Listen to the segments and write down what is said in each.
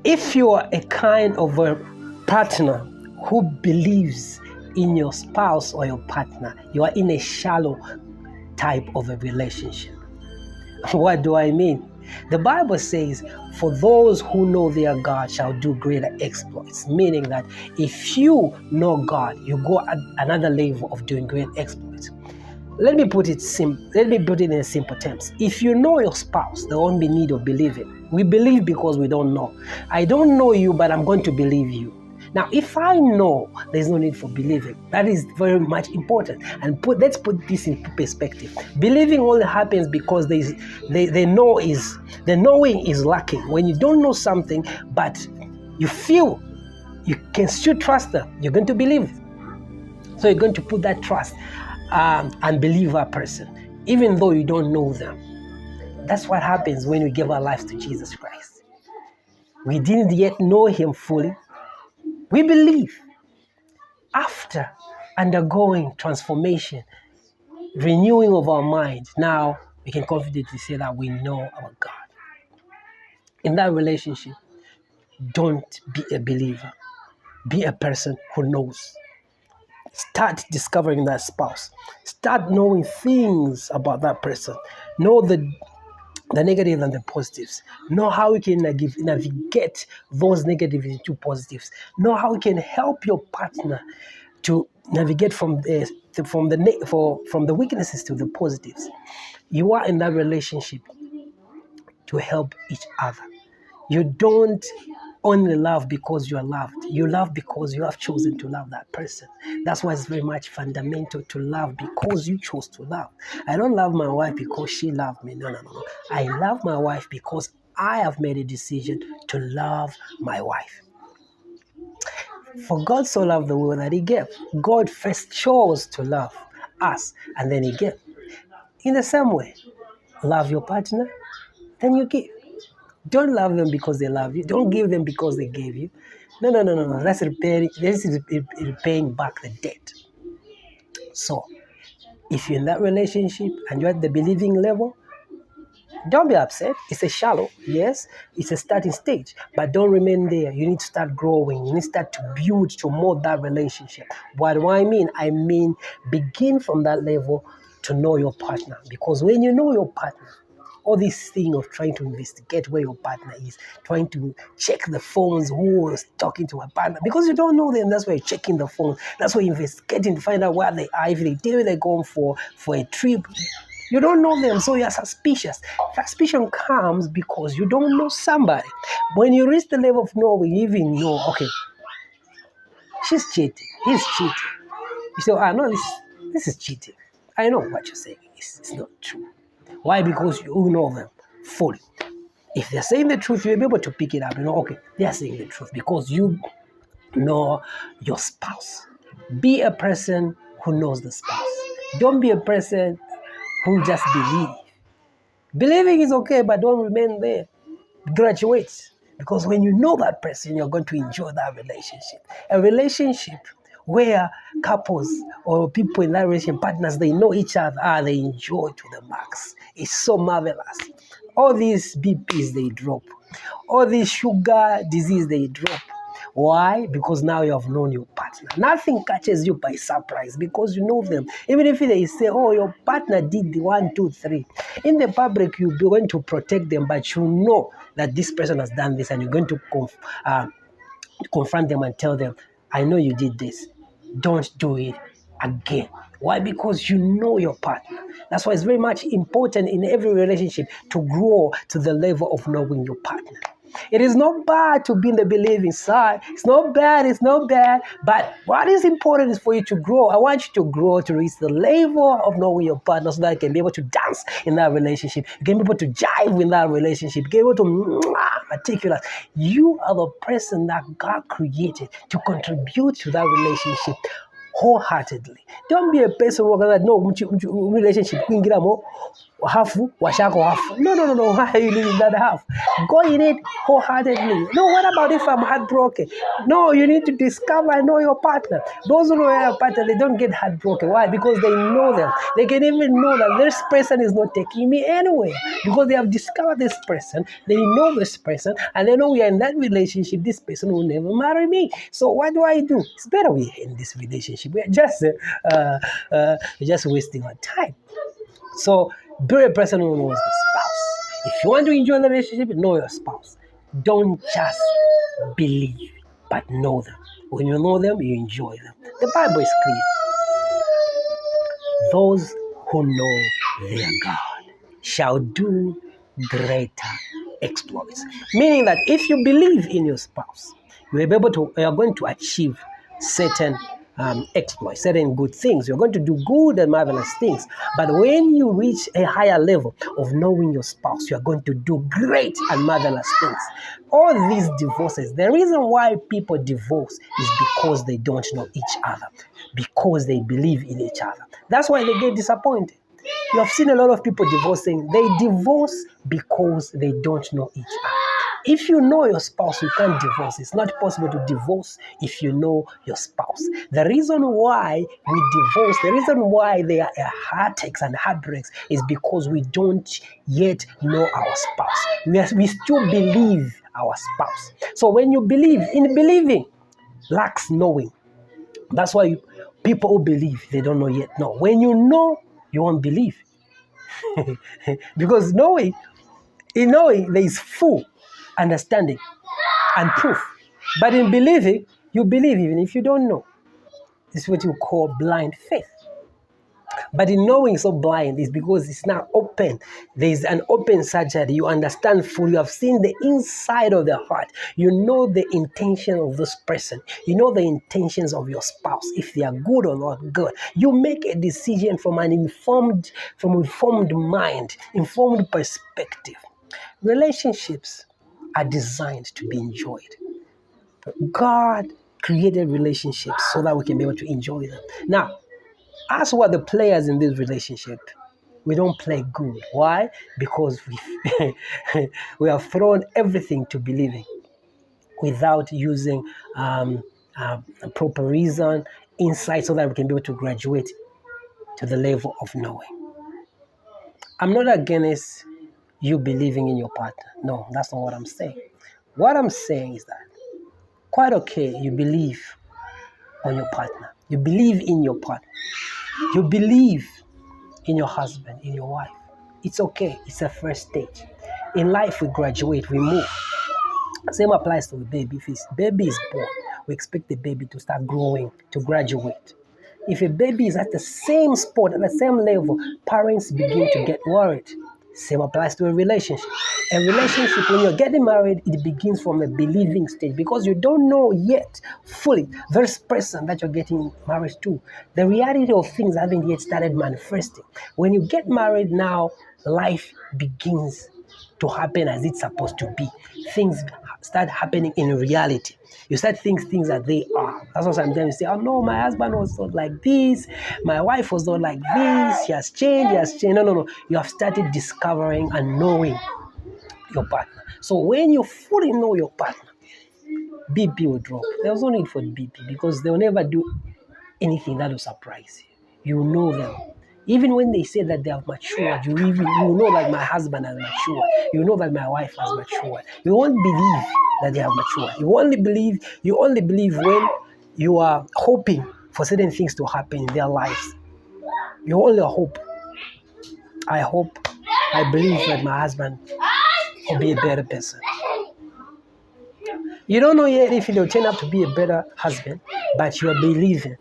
If you are a kind of a partner who believes in your spouse or your partner, you are in a shallow type of a relationship. What do I mean? The Bible says, for those who know their God shall do greater exploits, meaning that if you know God, you go at another level of doing great exploits. Let me put it in simple terms. If you know your spouse, there won't be need of believing. We believe because we don't know. I don't know you, but I'm going to believe you. Now, if I know, there's no need for believing. That is very much important. And let's put this in perspective. Believing only happens because the knowing is lacking. When you don't know something, but you feel you can still trust them, you're going to believe. So you're going to put that trust and believe that person, even though you don't know them. That's what happens when we give our lives to Jesus Christ. We didn't yet know him fully. We believe. After undergoing transformation, renewing of our mind, now we can confidently say that we know our God. In that relationship, don't be a believer. Be a person who knows. Start discovering that spouse. Start knowing things about that person. Know the negatives and the positives. Know how you can navigate those negatives into positives. Know how you can help your partner to navigate from the weaknesses to the positives. You are in that relationship to help each other. You don't only love because you are loved. You love because you have chosen to love that person. That's why it's very much fundamental to love because you chose to love. I don't love my wife because she loved me. No. I love my wife because I have made a decision to love my wife. For God so loved the world that he gave. God first chose to love us and then he gave. In the same way, love your partner, then you give. Don't love them because they love you. Don't give them because they gave you. No. That's repaying back the debt. So, if you're in that relationship and you're at the believing level, don't be upset. It's a shallow, yes. It's a starting stage, but don't remain there. You need to start growing. You need to start to build, to mold that relationship. What do I mean? I mean, begin from that level to know your partner. Because when you know your partner, all this thing of trying to investigate where your partner is, trying to check the phones, who is talking to a partner, because you don't know them, that's why you're checking the phone. That's why you're investigating to find out where they are, if they're going for a trip. You don't know them, so you're suspicious. Suspicion comes because you don't know somebody. When you reach the level of knowing, you even know, okay, she's cheating, he's cheating. You say, no, this is cheating. I know what you're saying. It's not true. Why? Because you know them fully. If they're saying the truth, you'll be able to pick it up. You know, okay, they're saying the truth because you know your spouse. Be a person who knows the spouse. Don't be a person who just believes. Believing is okay, but don't remain there. Graduate. Because when you know that person, you're going to enjoy that relationship. A relationship where couples or people in that relationship, partners, they know each other, they enjoy to the max. It's so marvelous. All these BPs, they drop. All these sugar disease, they drop. Why? Because now you have known your partner. Nothing catches you by surprise because you know them. Even if they say, oh, your partner did the 1, 2, 3. In the public, you're going to protect them, but you know that this person has done this and you're going to confront them and tell them, I know you did this. Don't do it again. Why? Because you know your partner. That's why it's very much important in every relationship to grow to the level of knowing your partner. It is not bad to be in the believing side. It's not bad. But what is important is for you to grow. I want you to grow to reach the level of knowing your partner so that you can be able to dance in that relationship. You can be able to jive in that relationship. You can be able to meticulous. You are the person that God created to contribute to that relationship wholeheartedly. Don't be a person who no relationship. half washako half. No. Why are you leaving that half? Go in it wholeheartedly. No, what about if I'm heartbroken? No, you need to discover and know your partner. Those who know their partner, they don't get heartbroken. Why? Because they know them. They can even know that this person is not taking me anywhere because they have discovered this person. They know this person, and they know we are in that relationship. This person will never marry me. So what do? It's better we end this relationship. We're just wasting our time. So be a person who knows the spouse. If you want to enjoy the relationship, know your spouse. Don't just believe, but know them. When you know them, you enjoy them. The Bible is clear. Those who know their God shall do greater exploits. Meaning that if you believe in your spouse, you are going to achieve certain exploits, certain good things. You're going to do good and marvelous things. But when you reach a higher level of knowing your spouse, you are going to do great and marvelous things. All these divorces, the reason why people divorce is because they don't know each other, because they believe in each other. That's why they get disappointed. You have seen a lot of people divorcing. They divorce because they don't know each other. If you know your spouse, you can't divorce. It's not possible to divorce if you know your spouse. The reason why we divorce, the reason why there are heartaches and heartbreaks is because we don't yet know our spouse. We still believe our spouse. So when you believe, in believing lacks knowing. That's why people who believe, they don't know yet know. When you know, you won't believe. Because in knowing there is full understanding and proof. But in believing, you believe even if you don't know. This is what you call blind faith. But in knowing so blind is because it's now open. There is an open surgery. You understand fully. You have seen the inside of the heart. You know the intention of this person. You know the intentions of your spouse, if they are good or not good. You make a decision from an informed mind, informed perspective. Relationships are designed to be enjoyed. God created relationships so that we can be able to enjoy them. Now, as who are the players in this relationship, we don't play good. Why? Because we have thrown everything to believing without using a proper reason, insight, so that we can be able to graduate to the level of knowing. I'm not against you believing in your partner. No, that's not what I'm saying. What I'm saying is that quite okay, you believe on your partner. You believe in your partner. You believe in your husband, in your wife. It's okay. It's a first stage. In life, we graduate, we move. Same applies to the baby. If baby is born, we expect the baby to start growing, to graduate. If a baby is at the same spot, at the same level, parents begin to get worried. Same applies to a relationship. A relationship, when you're getting married, it begins from a believing stage because you don't know yet fully this person that you're getting married to. The reality of things haven't yet started manifesting. When you get married now, life begins to happen as it's supposed to be. Things start happening in reality. You start thinking things that they are. That's why sometimes you say, oh no, my husband was not like this. My wife was not like this. He has changed. No. You have started discovering and knowing your partner. So when you fully know your partner, BP will drop. There's no need for BP because they'll never do anything that will surprise you. You know them. Even when they say that they have matured, you know that my husband has matured. You know that my wife has matured. You won't believe that they have matured. You only believe when you are hoping for certain things to happen in their lives. You only hope. I believe that my husband will be a better person. You don't know yet if he'll turn out to be a better husband, but you are believing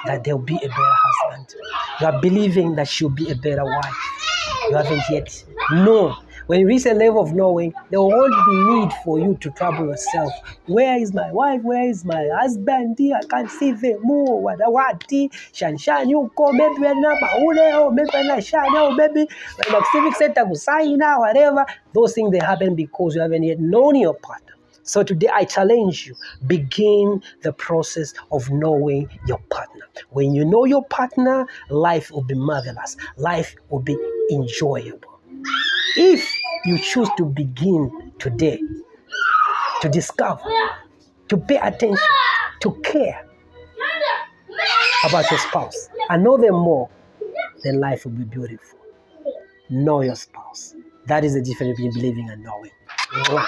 that there'll be a better husband. You are believing that she'll be a better wife. You haven't yet known. When you reach a level of knowing, there won't be need for you to trouble yourself. Where is my wife? Where is my husband? I can't see them. Shan, you go, maybe maybe civic center kusaina, whatever. Those things, they happen because you haven't yet known your partner. So today I challenge you, begin the process of knowing your partner. When you know your partner, life will be marvelous. Life will be enjoyable. If you choose to begin today to discover, to pay attention, to care about your spouse and know them more, then life will be beautiful. Know your spouse. That is the difference between believing and knowing. Mwah.